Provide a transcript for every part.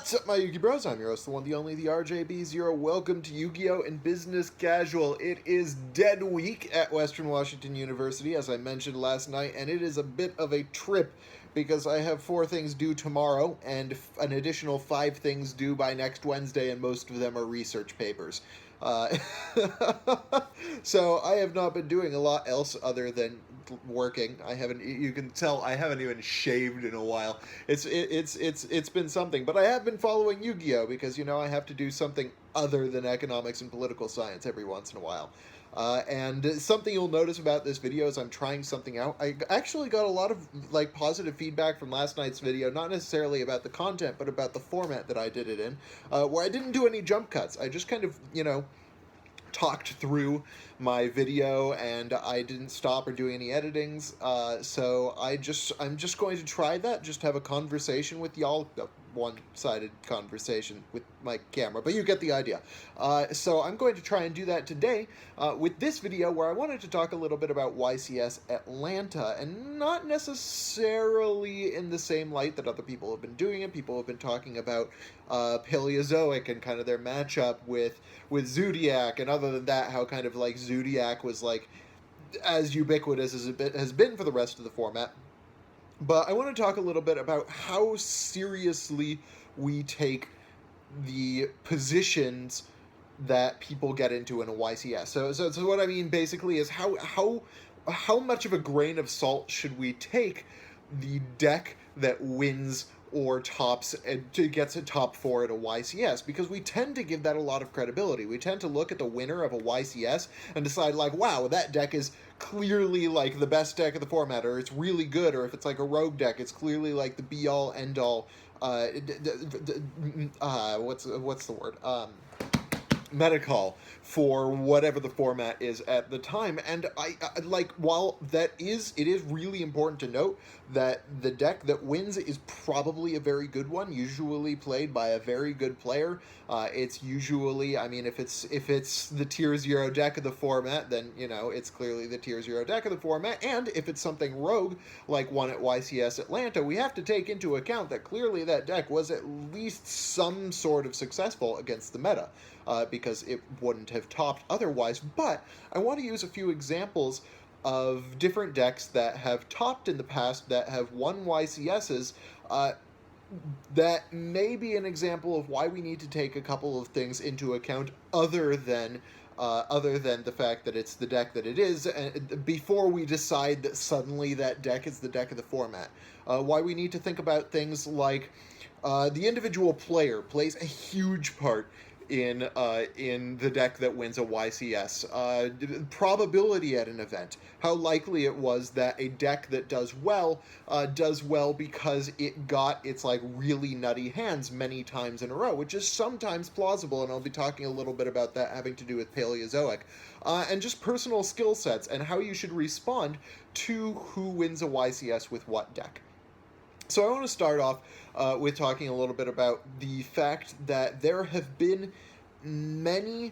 What's up, my Yu-Gi Bros? I'm your host, the one, the only, the RJB0. Welcome to Yu-Gi-Oh! And Business Casual. It is Dead Week at Western Washington University, as I mentioned last night, and it is a bit of a trip because I have 4 things due tomorrow and an additional 5 things due by next Wednesday, and most of them are research papers. So I have not been doing a lot else other than working. You can tell I haven't even shaved in a while. It's been something, but I have been following Yu-Gi-Oh! Because, I have to do something other than economics and political science every once in a while. And something you'll notice about this video is I'm trying something out. I actually got a lot of positive feedback from last night's video, not necessarily about the content, but about the format that I did it in, where I didn't do any jump cuts. I just kind of, talked through my video, and I didn't stop or do any editings. So I'm just going to try that, just have a conversation with y'all, a one-sided conversation with my camera, but you get the idea. So I'm going to try and do that today with this video, where I wanted to talk a little bit about YCS Atlanta, and not necessarily in the same light that other people have been doing it. People have been talking about Paleozoic and kind of their matchup with Zodiac, and other than that, how kind of Zodiac was as ubiquitous as it has been for the rest of the format. But I want to talk a little bit about how seriously we take the positions that people get into in a YCS. So what I mean basically is how much of a grain of salt should we take the deck that wins or tops and gets a top 4 at a YCS, because we tend to give that a lot of credibility. We tend to look at the winner of a YCS and decide wow, that deck is clearly the best deck of the format, or it's really good, or if it's a rogue deck, it's clearly the be-all, end-all, what's the word? Metacall for whatever the format is at the time. And I while it is really important to note that the deck that wins is probably a very good one, usually played by a very good player. It's usually, if it's the tier 0 deck of the format, then it's clearly the tier 0 deck of the format. And if it's something rogue like one at YCS Atlanta, we have to take into account that clearly that deck was at least some sort of successful against the meta, because it wouldn't have topped otherwise. But I want to use a few examples of different decks that have topped in the past, that have won YCSs, that may be an example of why we need to take a couple of things into account other than the fact that it's the deck that it is, and before we decide that suddenly that deck is the deck of the format. Why we need to think about things like the individual player plays a huge part in the deck that wins a YCS. Probability at an event. How likely it was that a deck that does well because it got its really nutty hands many times in a row, which is sometimes plausible, and I'll be talking a little bit about that having to do with Paleozoic. And just personal skill sets and how you should respond to who wins a YCS with what deck. So I want to start off with talking a little bit about the fact that there have been many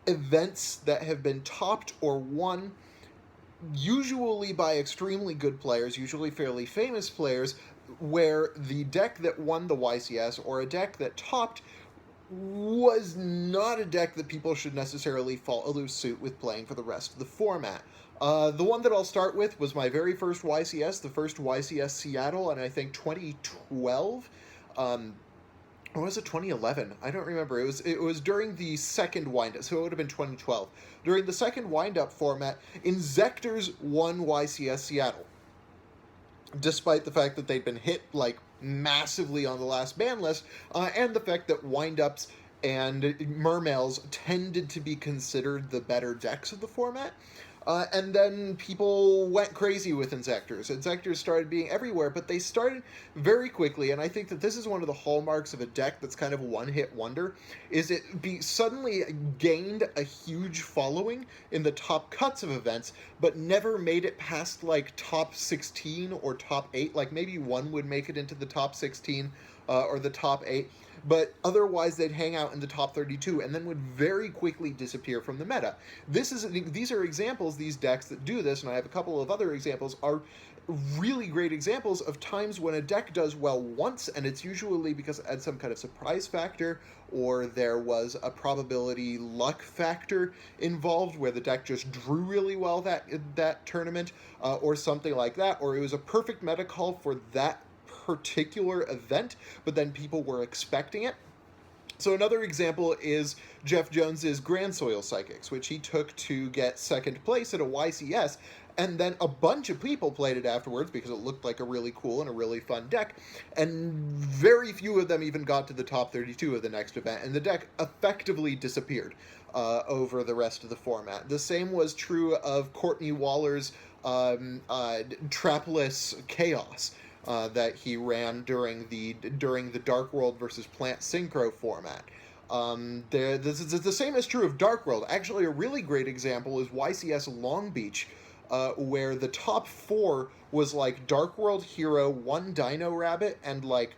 events that have been topped or won, usually by extremely good players, usually fairly famous players, where the deck that won the YCS or a deck that topped was not a deck that people should necessarily follow suit with playing for the rest of the format. The one that I'll start with was my very first YCS, the first YCS Seattle, and I think 2012, or was it 2011? I don't remember. It was during the second windup, so it would have been 2012. During the second windup format, Inzectors won YCS Seattle, despite the fact that they'd been hit massively on the last ban list, and the fact that windups and Mermails tended to be considered the better decks of the format. And then people went crazy with Inzectors. Inzectors started being everywhere, but they started very quickly, and I think that this is one of the hallmarks of a deck that's kind of a one-hit wonder, is it suddenly gained a huge following in the top cuts of events, but never made it past top 16 or top 8. Maybe one would make it into the top 16 or the top 8, but otherwise they'd hang out in the top 32 and then would very quickly disappear from the meta. These are examples, these decks that do this, and I have a couple of other examples, are really great examples of times when a deck does well once, and it's usually because it had some kind of surprise factor, or there was a probability luck factor involved where the deck just drew really well that tournament, or something like that, or it was a perfect meta call for that particular event, but then people were expecting it. So another example is Jeff Jones's Grand Soil Psychics, which he took to get second place at a YCS, and then a bunch of people played it afterwards because it looked like a really cool and a really fun deck, and very few of them even got to the top 32 of the next event, and the deck effectively disappeared over the rest of the format. The same was true of Courtney Waller's Trapless Chaos, that he ran during the Dark World versus Plant Synchro format. The same is true of Dark World. Actually, a really great example is YCS Long Beach, where the top four was like Dark World Hero, one Dino Rabbit, and like,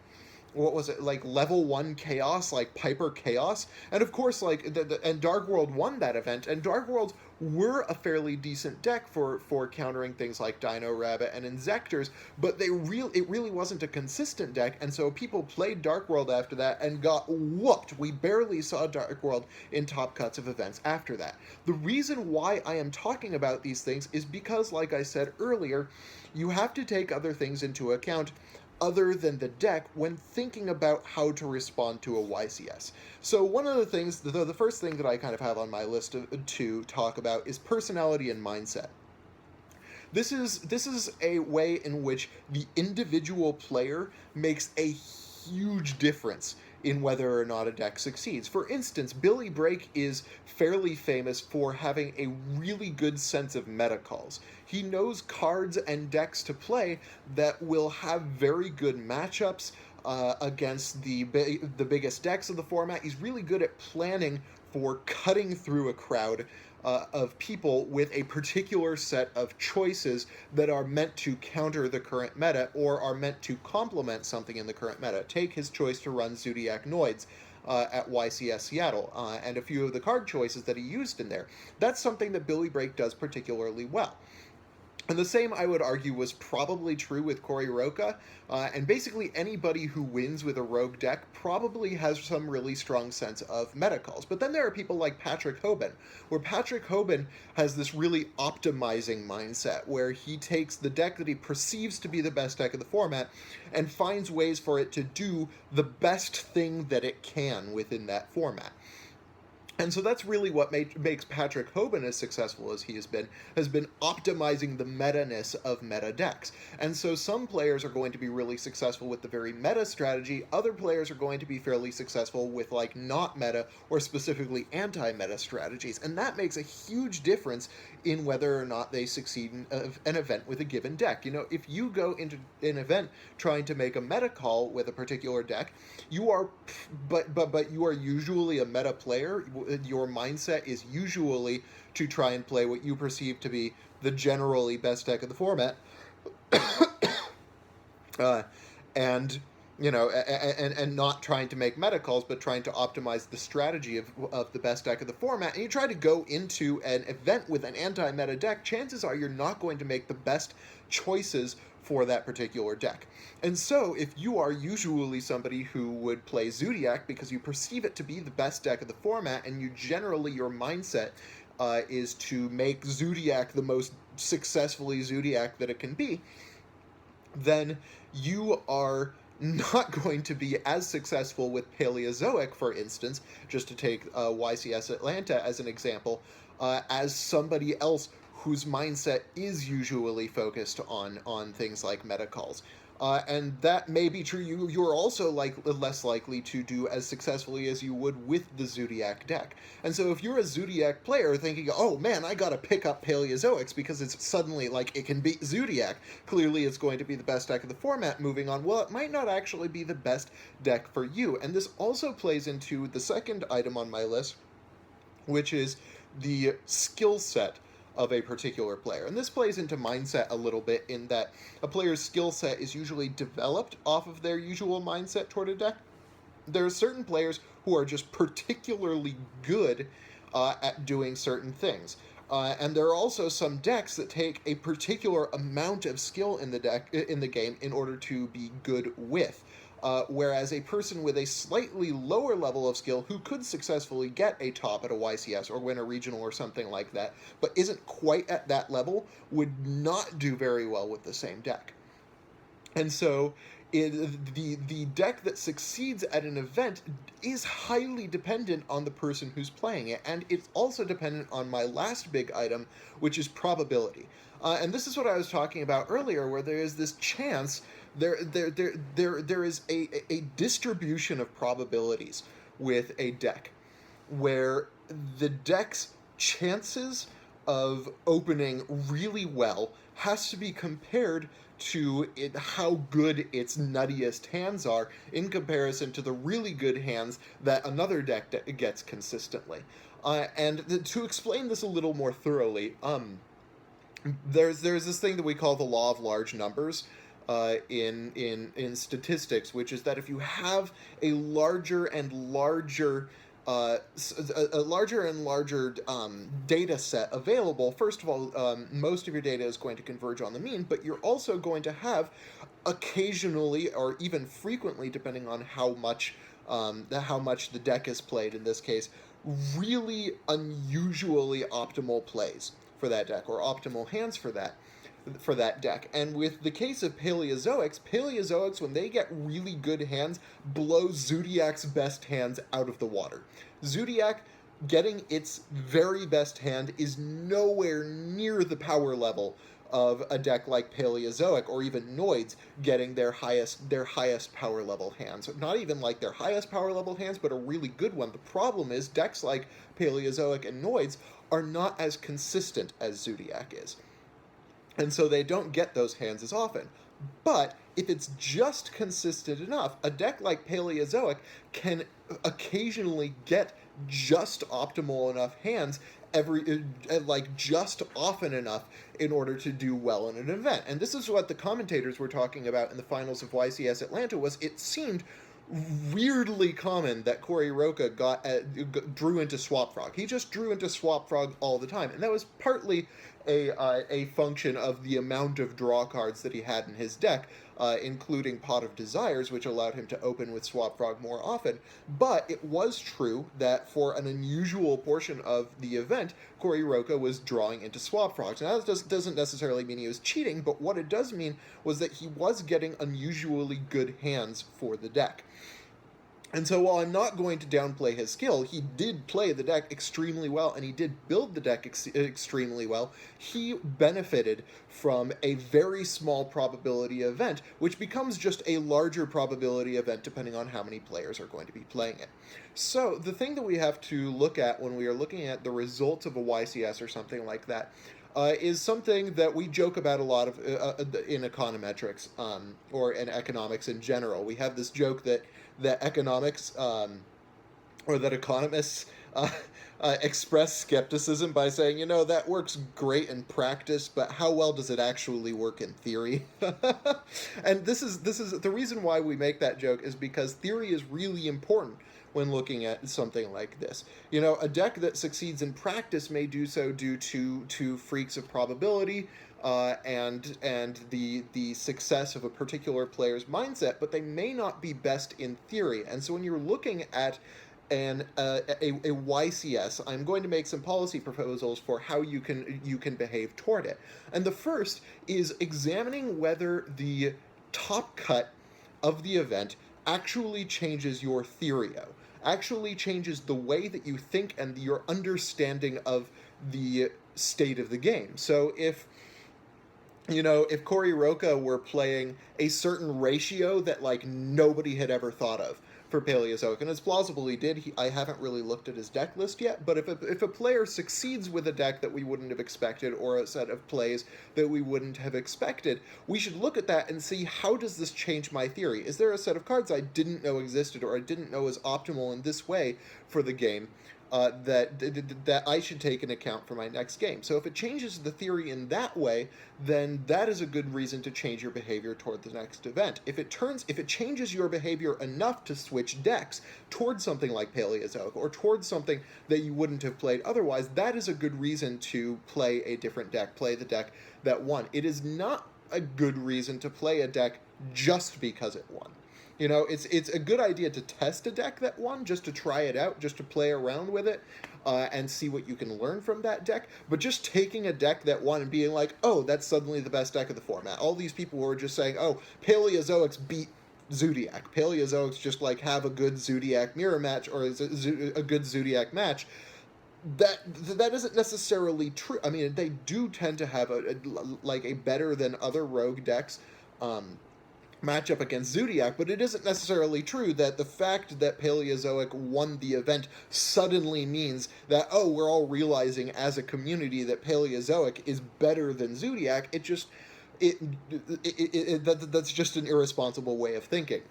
what was it, like level 1 Chaos, like Piper Chaos, and of course, like and Dark World won that event, and Dark World were a fairly decent deck for countering things like Dino Rabbit and Insectors, but it really wasn't a consistent deck, and so people played Dark World after that and got whooped. We barely saw Dark World in top cuts of events after that. The reason why I am talking about these things is because, like I said earlier, you have to take other things into account other than the deck when thinking about how to respond to a YCS. So one of the things, the first thing that I kind of have on my list to talk about is personality and mindset. This is a way in which the individual player makes a huge difference in whether or not a deck succeeds. For instance, Billy Brake is fairly famous for having a really good sense of meta calls. He knows cards and decks to play that will have very good matchups against the biggest decks of the format. He's really good at planning for cutting through a crowd of people with a particular set of choices that are meant to counter the current meta or are meant to complement something in the current meta. Take his choice to run Zodiac Noids at YCS Seattle, and a few of the card choices that he used in there. That's something that Billy Brake does particularly well. And the same, I would argue, was probably true with Corey Roca, and basically anybody who wins with a rogue deck probably has some really strong sense of meta calls. But then there are people like Patrick Hoban, where Patrick Hoban has this really optimizing mindset, where he takes the deck that he perceives to be the best deck of the format and finds ways for it to do the best thing that it can within that format. And so that's really what makes Patrick Hoban as successful as he has been optimizing the meta-ness of meta decks. And so some players are going to be really successful with the very meta strategy, other players are going to be fairly successful with like not meta or specifically anti-meta strategies. And that makes a huge difference in whether or not they succeed in an event with a given deck. You know, if you go into an event trying to make a meta call with a particular deck, you are usually a meta player. Your mindset is usually to try and play what you perceive to be the generally best deck of the format, and you know, and not trying to make meta calls, but trying to optimize the strategy of the best deck of the format. And you try to go into an event with an anti-meta deck, chances are you're not going to make the best choices for that particular deck. And so, if you are usually somebody who would play Zodiac because you perceive it to be the best deck of the format, and you generally, your mindset is to make Zodiac the most successfully Zodiac that it can be, then you are not going to be as successful with Paleozoic, for instance, just to take YCS Atlanta as an example, as somebody else whose mindset is usually focused on things like meta calls. And that may be true. You're also less likely to do as successfully as you would with the Zodiac deck. And so if you're a Zodiac player thinking, oh man, I gotta pick up Paleozoics because it's suddenly like it can beat Zodiac, clearly it's going to be the best deck of the format moving on, well, it might not actually be the best deck for you. And this also plays into the second item on my list, which is the skill set of a particular player. And this plays into mindset a little bit in that a player's skill set is usually developed off of their usual mindset toward a deck. There are certain players who are just particularly good at doing certain things. And there are also some decks that take a particular amount of skill in the game in order to be good with. Whereas a person with a slightly lower level of skill who could successfully get a top at a YCS or win a regional or something like that, but isn't quite at that level, would not do very well with the same deck. And so the deck that succeeds at an event is highly dependent on the person who's playing it, and it's also dependent on my last big item, which is probability. And this is what I was talking about earlier, where there is this chance, there is a distribution of probabilities with a deck, where the deck's chances of opening really well has to be compared to how good its nuttiest hands are in comparison to the really good hands that another deck gets consistently. And to explain this a little more thoroughly, there's this thing that we call the law of large numbers in statistics, which is that if you have a larger and larger data set available, first of all, most of your data is going to converge on the mean, but you're also going to have occasionally, or even frequently, depending on how much the deck is played in this case, really unusually optimal plays for that deck, or optimal hands for that deck. And with the case of Paleozoics, when they get really good hands, blow Zodiac's best hands out of the water. Zodiac getting its very best hand is nowhere near the power level of a deck like Paleozoic, or even Noids getting their highest power level hands. Not even like their highest power level hands, but a really good one. The problem is decks like Paleozoic and Noids are not as consistent as Zodiac is. And so they don't get those hands as often. But if it's just consistent enough, a deck like Paleozoic can occasionally get just optimal enough hands just often enough in order to do well in an event. And this is what the commentators were talking about in the finals of YCS Atlanta. Was it seemed weirdly common that Corey Roca drew into Swap Frog. He just drew into Swap Frog all the time, and that was partly a function of the amount of draw cards that he had in his deck, including Pot of Desires, which allowed him to open with Swap Frog more often. But it was true that for an unusual portion of the event, Corey Roca was drawing into Swap Frogs. Now, that doesn't necessarily mean he was cheating, but what it does mean was that he was getting unusually good hands for the deck. And so while I'm not going to downplay his skill, he did play the deck extremely well, and he did build the deck extremely well. He benefited from a very small probability event, which becomes just a larger probability event depending on how many players are going to be playing it. So the thing that we have to look at when we are looking at the results of a YCS or something like that is something that we joke about a lot of in econometrics, or in economics in general. We have this joke that economics, or that economists express skepticism by saying, that works great in practice, but how well does it actually work in theory? And this is the reason why we make that joke, is because theory is really important when looking at something like this. A deck that succeeds in practice may do so due to freaks of probability, and the success of a particular player's mindset, but they may not be best in theory. And so when you're looking at a YCS, I'm going to make some policy proposals for how you can behave toward it. And the first is examining whether the top cut of the event actually changes your theorio, actually changes the way that you think and your understanding of the state of the game. So if Corey Roca were playing a certain ratio that nobody had ever thought of for Paleozoic, and it's plausible he did. I haven't really looked at his deck list yet, but if a player succeeds with a deck that we wouldn't have expected, or a set of plays that we wouldn't have expected, we should look at that and see, how does this change my theory? Is there a set of cards I didn't know existed, or I didn't know was optimal in this way for the game? that I should take into account for my next game. So if it changes the theory in that way, then that is a good reason to change your behavior toward the next event. If it changes your behavior enough to switch decks towards something like Paleozoic or towards something that you wouldn't have played otherwise, that is a good reason to play a different deck, play the deck that won. It is not a good reason to play a deck just because it won. You know, it's a good idea to test a deck that won, just to try it out, just to play around with it, and see what you can learn from that deck. But just taking a deck that won and being like, oh, that's suddenly the best deck of the format. All these people were just saying, oh, Paleozoics beat Zodiac. Paleozoics just like have a good Zodiac mirror match or a good Zodiac match. That isn't necessarily true. I mean, they do tend to have a better than other rogue decks matchup against Zodiac, but it isn't necessarily true that the fact that Paleozoic won the event suddenly means that, oh, we're all realizing as a community that Paleozoic is better than Zodiac. That's just an irresponsible way of thinking,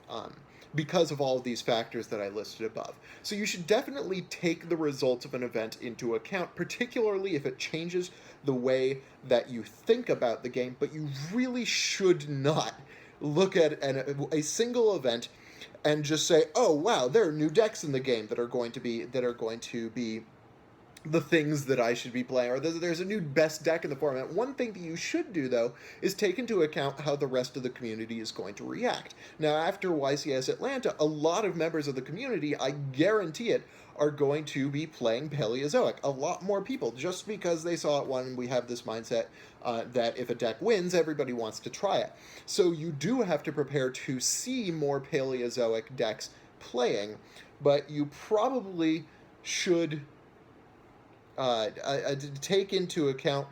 because of all of these factors that I listed above. So you should definitely take the results of an event into account, particularly if it changes the way that you think about the game, but you really should not look at a single event and just say, oh wow, there are new decks in the game that are going to be the things that I should be playing, or there's a new best deck in the format. One thing that you should do, though, is take into account how the rest of the community is going to react. Now, after YCS Atlanta, a lot of members of the community, I guarantee it, are going to be playing Paleozoic. A lot more people, just because they saw it won. We have this mindset that if a deck wins, everybody wants to try it. So you do have to prepare to see more Paleozoic decks playing, but you probably should take into account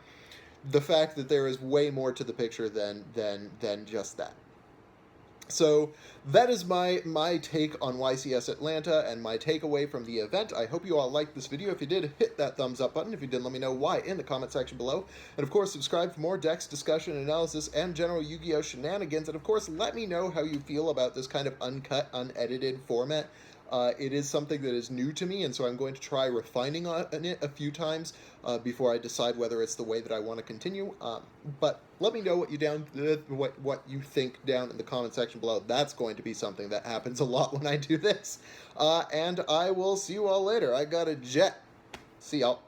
the fact that there is way more to the picture than just that. So that is my take on YCS Atlanta and my takeaway from the event. I hope you all liked this video. If you did, hit that thumbs up button. If you did, let me know why in the comment section below. And of course, subscribe for more decks, discussion, analysis, and general Yu-Gi-Oh! Shenanigans. And of course, let me know how you feel about this kind of uncut, unedited format. It is something that is new to me, and so I'm going to try refining on it a few times before I decide whether it's the way that I want to continue. But let me know what you think down in the comment section below. That's going to be something that happens a lot when I do this. And I will see you all later. I got a jet. See y'all.